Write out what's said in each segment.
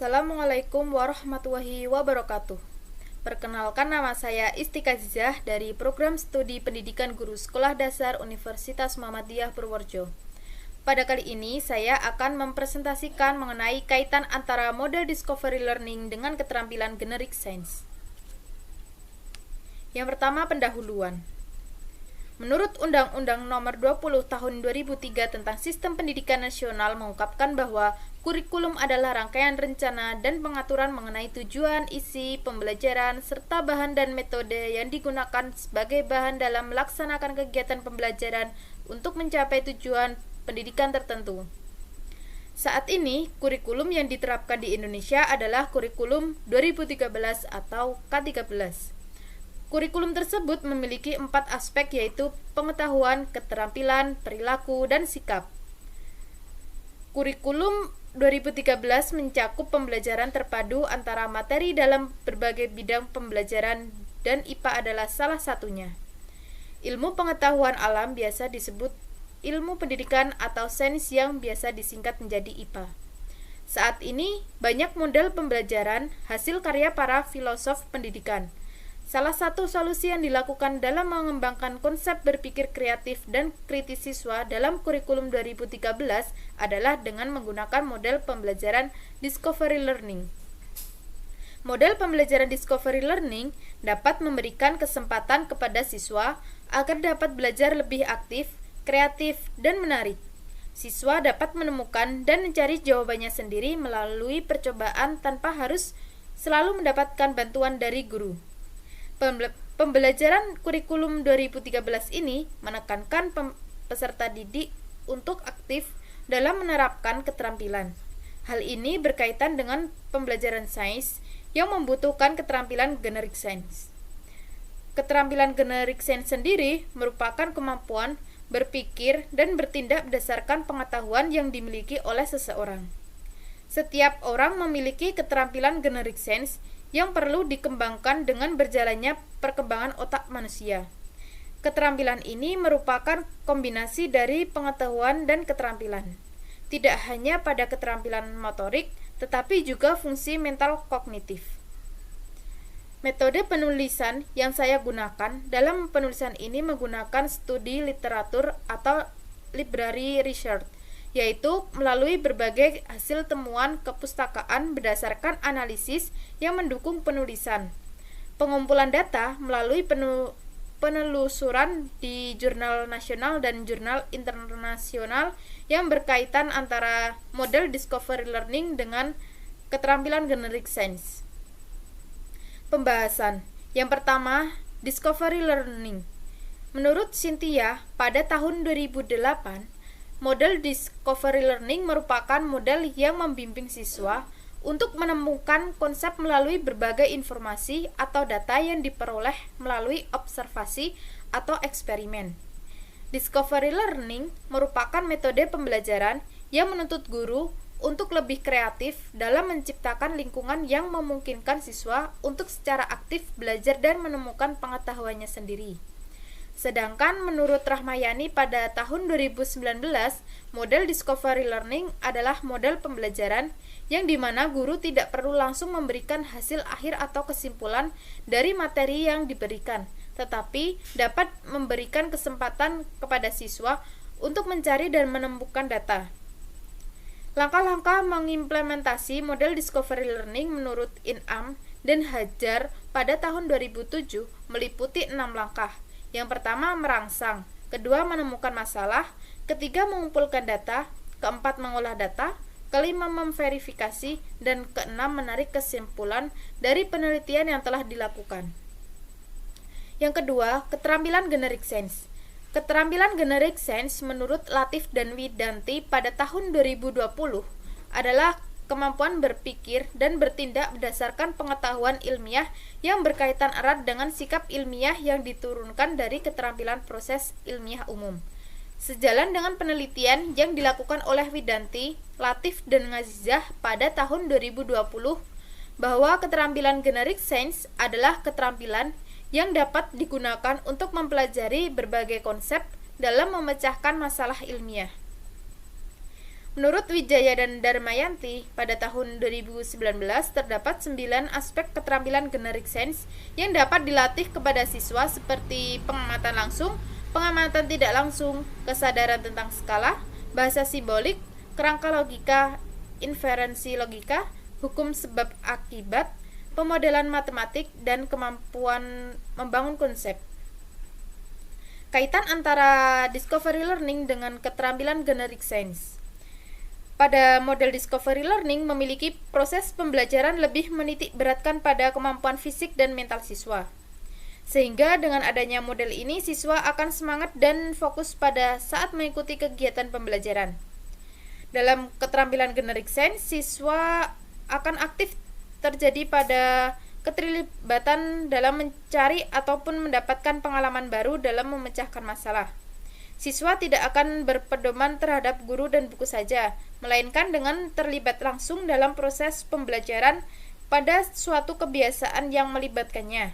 Assalamualaikum warahmatullahi wabarakatuh. Perkenalkan, nama saya Istika Zizah dari Program Studi Pendidikan Guru Sekolah Dasar Universitas Muhammadiyah Purworejo. Pada kali ini saya akan mempresentasikan mengenai kaitan antara model Discovery Learning dengan keterampilan Generic Science. Yang pertama, pendahuluan. Menurut Undang-Undang Nomor 20 Tahun 2003 tentang Sistem Pendidikan Nasional mengungkapkan bahwa kurikulum adalah rangkaian rencana dan pengaturan mengenai tujuan, isi, pembelajaran, serta bahan dan metode yang digunakan sebagai bahan dalam melaksanakan kegiatan pembelajaran untuk mencapai tujuan pendidikan tertentu. Saat ini, kurikulum yang diterapkan di Indonesia adalah kurikulum 2013 atau K13. Kurikulum tersebut memiliki 4 aspek, yaitu pengetahuan, keterampilan, perilaku, dan sikap. Kurikulum 2013 mencakup pembelajaran terpadu antara materi dalam berbagai bidang pembelajaran dan IPA adalah salah satunya. Ilmu pengetahuan alam biasa disebut ilmu pendidikan atau sains yang biasa disingkat menjadi IPA. Saat ini banyak model pembelajaran hasil karya para filosof pendidikan. Salah satu solusi yang dilakukan dalam mengembangkan konsep berpikir kreatif dan kritis siswa dalam kurikulum 2013 adalah dengan menggunakan model pembelajaran Discovery Learning. Model pembelajaran Discovery Learning dapat memberikan kesempatan kepada siswa agar dapat belajar lebih aktif, kreatif, dan menarik. Siswa dapat menemukan dan mencari jawabannya sendiri melalui percobaan tanpa harus selalu mendapatkan bantuan dari guru. Pembelajaran kurikulum 2013 ini menekankan peserta didik untuk aktif dalam menerapkan keterampilan. Hal ini berkaitan dengan pembelajaran sains yang membutuhkan keterampilan Generic Science. Keterampilan Generic Science sendiri merupakan kemampuan berpikir dan bertindak berdasarkan pengetahuan yang dimiliki oleh seseorang. Setiap orang memiliki keterampilan Generic Science yang perlu dikembangkan dengan berjalannya perkembangan otak manusia. Keterampilan ini merupakan kombinasi dari pengetahuan dan keterampilan. Tidak hanya pada keterampilan motorik, tetapi juga fungsi mental kognitif. Metode penulisan yang saya gunakan dalam penulisan ini menggunakan studi literatur atau library research, yaitu melalui berbagai hasil temuan kepustakaan berdasarkan analisis yang mendukung penulisan. Pengumpulan data melalui penelusuran di jurnal nasional dan jurnal internasional yang berkaitan antara model Discovery Learning dengan keterampilan Generic Science. Pembahasan. Yang pertama, Discovery Learning. Menurut Cynthia, pada tahun 2008, model Discovery Learning merupakan model yang membimbing siswa untuk menemukan konsep melalui berbagai informasi atau data yang diperoleh melalui observasi atau eksperimen. Discovery Learning merupakan metode pembelajaran yang menuntut guru untuk lebih kreatif dalam menciptakan lingkungan yang memungkinkan siswa untuk secara aktif belajar dan menemukan pengetahuannya sendiri. Sedangkan menurut Rahmayani pada tahun 2019, model Discovery Learning adalah model pembelajaran yang dimana guru tidak perlu langsung memberikan hasil akhir atau kesimpulan dari materi yang diberikan, tetapi dapat memberikan kesempatan kepada siswa untuk mencari dan menemukan data. Langkah-langkah mengimplementasi model Discovery Learning menurut Inam dan Hajar pada tahun 2007 meliputi 6 langkah. Yang pertama, merangsang, kedua, menemukan masalah, ketiga, mengumpulkan data, keempat, mengolah data, kelima, memverifikasi, dan keenam, menarik kesimpulan dari penelitian yang telah dilakukan. Yang kedua, keterampilan Generic Science. Keterampilan Generic Science menurut Latif dan Widanti pada tahun 2020 adalah kemampuan berpikir dan bertindak berdasarkan pengetahuan ilmiah yang berkaitan erat dengan sikap ilmiah yang diturunkan dari keterampilan proses ilmiah umum. Sejalan dengan penelitian yang dilakukan oleh Widanti, Latif, dan Ngazizah pada tahun 2020 bahwa keterampilan Generic Science adalah keterampilan yang dapat digunakan untuk mempelajari berbagai konsep dalam memecahkan masalah ilmiah. Menurut Wijaya dan Darmayanti, pada tahun 2019 terdapat 9 aspek keterampilan generic science yang dapat dilatih kepada siswa seperti pengamatan langsung, pengamatan tidak langsung, kesadaran tentang skala, bahasa simbolik, kerangka logika, inferensi logika, hukum sebab akibat, pemodelan matematik, dan kemampuan membangun konsep. Kaitan antara discovery learning dengan keterampilan generic science. Pada model discovery learning memiliki proses pembelajaran lebih menitik beratkan pada kemampuan fisik dan mental siswa. Sehingga dengan adanya model ini, siswa akan semangat dan fokus pada saat mengikuti kegiatan pembelajaran. Dalam keterampilan generic science, siswa akan aktif terjadi pada keterlibatan dalam mencari ataupun mendapatkan pengalaman baru dalam memecahkan masalah. Siswa tidak akan berpedoman terhadap guru dan buku saja, melainkan dengan terlibat langsung dalam proses pembelajaran pada suatu kebiasaan yang melibatkannya.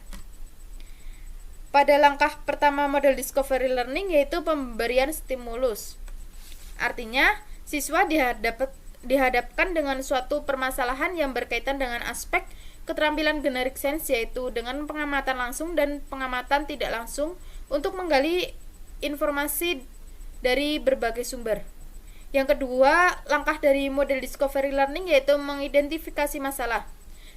Pada langkah pertama model discovery learning yaitu pemberian stimulus. Artinya, siswa dihadapkan dengan suatu permasalahan yang berkaitan dengan aspek keterampilan generic science, yaitu dengan pengamatan langsung dan pengamatan tidak langsung untuk menggali informasi dari berbagai sumber. Yang kedua, langkah dari model discovery learning yaitu mengidentifikasi masalah.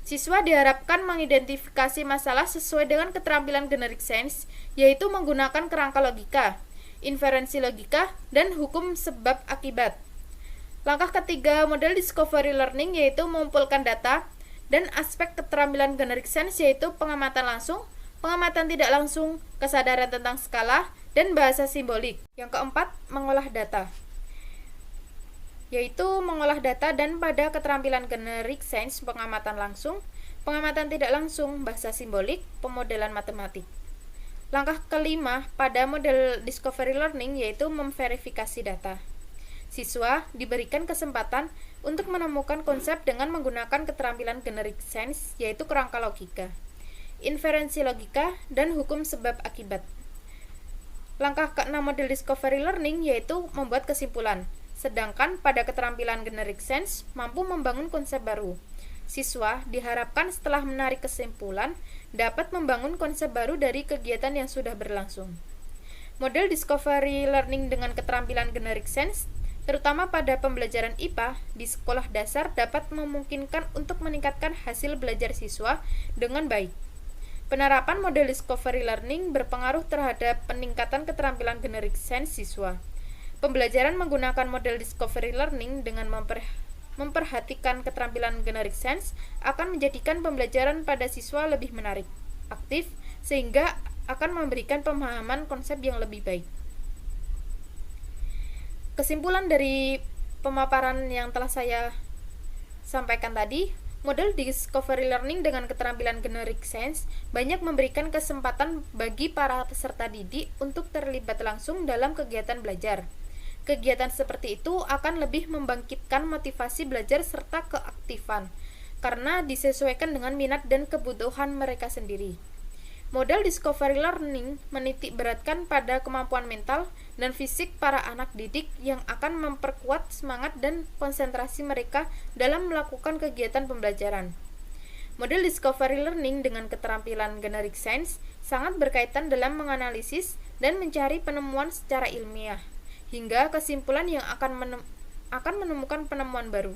Siswa diharapkan mengidentifikasi masalah sesuai dengan keterampilan generic science, yaitu menggunakan kerangka logika, inferensi logika, dan hukum sebab akibat. Langkah ketiga model discovery learning yaitu mengumpulkan data dan aspek keterampilan generic science, yaitu pengamatan langsung, pengamatan tidak langsung, kesadaran tentang skala, dan bahasa simbolik. Yang keempat, mengolah data, yaitu mengolah data dan pada keterampilan generic science, pengamatan langsung, pengamatan tidak langsung, bahasa simbolik, pemodelan matematik. Langkah kelima pada model discovery learning yaitu memverifikasi data. Siswa diberikan kesempatan untuk menemukan konsep dengan menggunakan keterampilan generic science, yaitu kerangka logika, inferensi logika, dan hukum sebab akibat. Langkah keenam model discovery learning yaitu membuat kesimpulan, sedangkan pada keterampilan generic science mampu membangun konsep baru. Siswa diharapkan setelah menarik kesimpulan dapat membangun konsep baru dari kegiatan yang sudah berlangsung. Model discovery learning dengan keterampilan generic science, terutama pada pembelajaran IPA di sekolah dasar, dapat memungkinkan untuk meningkatkan hasil belajar siswa dengan baik. Penerapan model discovery learning berpengaruh terhadap peningkatan keterampilan generic science siswa. Pembelajaran menggunakan model discovery learning dengan memperhatikan keterampilan generic science akan menjadikan pembelajaran pada siswa lebih menarik, aktif, sehingga akan memberikan pemahaman konsep yang lebih baik. Kesimpulan dari pemaparan yang telah saya sampaikan tadi, model discovery learning dengan keterampilan generic science banyak memberikan kesempatan bagi para peserta didik untuk terlibat langsung dalam kegiatan belajar. Kegiatan seperti itu akan lebih membangkitkan motivasi belajar serta keaktifan, karena disesuaikan dengan minat dan kebutuhan mereka sendiri. Model discovery learning menitik beratkan pada kemampuan mental dan fisik para anak didik yang akan memperkuat semangat dan konsentrasi mereka dalam melakukan kegiatan pembelajaran. Model discovery learning dengan keterampilan generic science sangat berkaitan dalam menganalisis dan mencari penemuan secara ilmiah, hingga kesimpulan yang akan menemukan penemuan baru.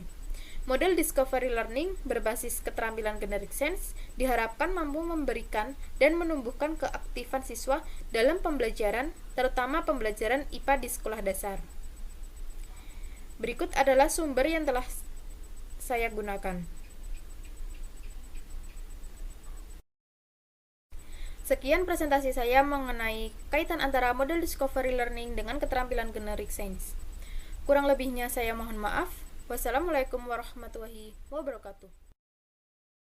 Model discovery learning berbasis keterampilan generic science diharapkan mampu memberikan dan menumbuhkan keaktifan siswa dalam pembelajaran, terutama pembelajaran IPA di sekolah dasar. Berikut adalah sumber yang telah saya gunakan. Sekian presentasi saya mengenai kaitan antara model discovery learning dengan keterampilan generic science. Kurang lebihnya saya mohon maaf. Wassalamualaikum warahmatullahi wabarakatuh.